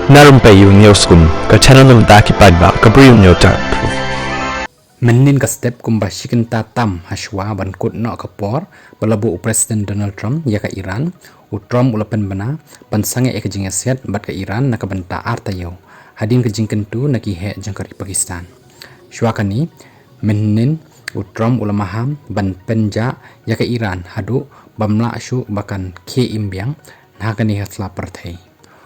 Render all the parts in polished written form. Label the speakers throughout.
Speaker 1: Narumpayu Newskum, ka channel ng Daki Padba, ka Brium Newtar.
Speaker 2: Menin ka step kumbasikin tatam haswa bankut no kapor balabu Presiden Donald Trump ya ka Iran u Trump ulapan bana pansange e kajing aset bat ka Iran nakabanta artayo hadin kajing kentu nakihe jangkari Pakistan shwa kani menin u Trump ulamaham ban penja ya ka Iran hadu bamla shu bakan ke imbyang nakani hasla partai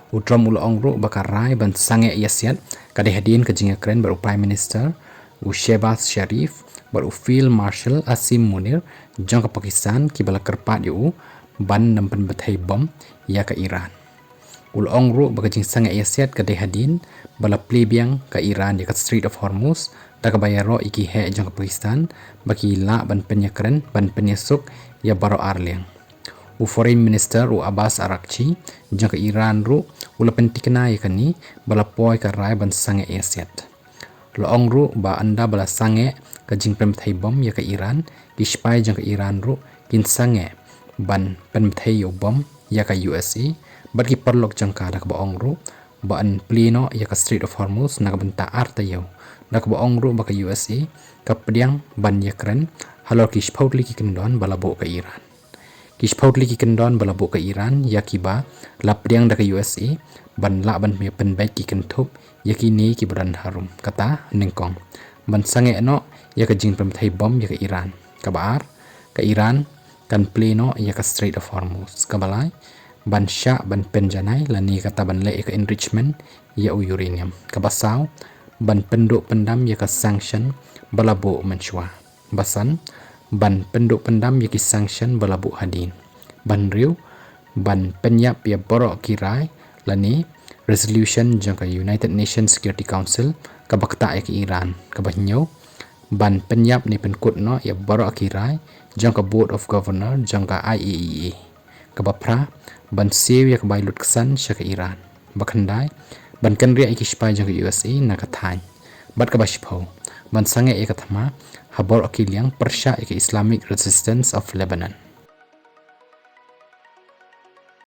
Speaker 2: u Trump ula ongru bakar rai ban sange yasiat kade hadin kajing kren baru Prime Minister Shehbaz Sharif baru Field Marshal Asim Munir jang ke Pakistan kibala kerpat yu ban nampan batai bom ya ke Iran. Ul ongru bagajing sangat yasiat ke dehadin bala plebiang ke Iran di Strait of Hormuz tak bayaro iki he jang ke Pakistan bagi la ban penyakren ban penyesuk ya baro arliang. U Foreign Minister u Abbas Araghchi jang ke Iran ru ula pentikna yakani bala poi ke rai ban sangat yasiat. Loong ru ba anda bala sange ke jing pemthai bom ya ke Iran kispai jang ke Iran ru kin sange ban pemthai yo bom ya ke USA bagi perlok jang ka dak baong ru ba an plino ya ke Strait of Hormuz nak benta arta yo dak baong ru ba ke USA ka pediang ban ya kren halor kispaut li kendon bala bo ke Iran kispaut li kendon bala bo ke Iran ya kiba la pediang dak ke USA ban la ban me pen baik ki kentup yakini kibaran harum kata ningkong ban sange no ya ka jing pemthai bom ya ke Iran kabar ke Iran kan pleno ya ka Strait of Hormuz kabalai ban sha ban penjanai lani kata ban le ka enrichment ya uranium kabasau ban penduk pendam ya ka sanction balabo menchwa basan ban penduk pendam ya ki sanction balabo hadin ban riu ban penyap ya borok kirai lani resolution jangka United Nations Security Council kabakta ya ke Iran kabanyo ban penyap ni penkut no ya baro akirai jangka Board of Governor jangka IAEA kabapra ban siw ya kabailut kesan sya ke Iran bakandai ban kanria ikispai jangka USA nakatany bat kabashpo ban sange ya katama habor akiliang persya ya ke Islamic Resistance of Lebanon